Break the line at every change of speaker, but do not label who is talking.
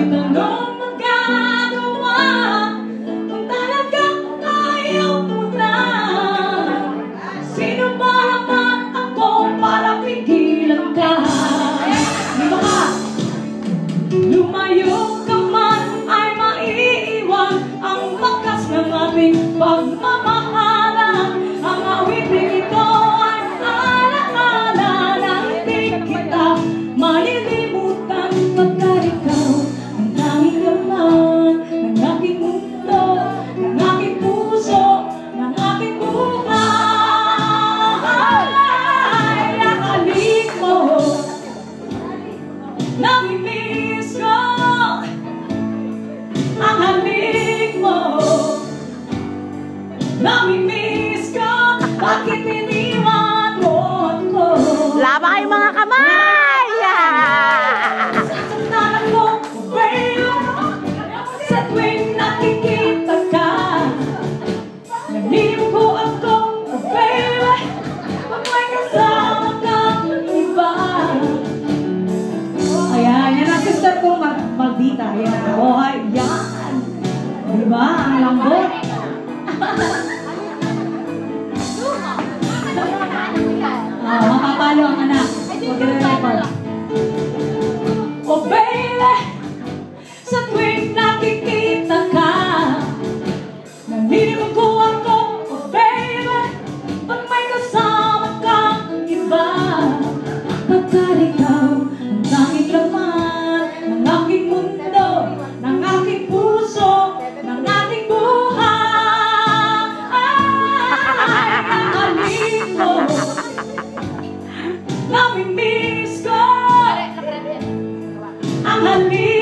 Kahit anong magagawa, kung talagang ayaw mo na, sino ba naman ako para pigilan ka? Di ba ka? Lumayo ka man ay maiiwan ang bakas ng ating pagmamahalan. Ang awiting ito ay alaala na hindi kita malilimutan, pagkat ikaw ang tanging laman ng aking mundo, ng aking puso, ng aking buhay. Ang halik mo, namimiss ko. Ang halik mo, namimiss ko. Bakit iniwan mo ako?
Laba kayo mga kamay!
Sasaktan ako, baby, sa tuwing nakikita ka. Naliligo ako, baby, pag may kasama kang iba. Ayan, yan ang sister ko, Maldita. Ayan, oh, yan. Diba? Ang lambot. Mapapalo ang anak. Huwag na record. Oh, baby, sa tuwing nakikita ka, naliligo ako, oh, baby, pag may kasama kang iba. Pagkat ikaw ang tanging laman ng aking mundo, ng aking puso, ng ating buhay. Ang halik mo, namimiss ko. Ang halik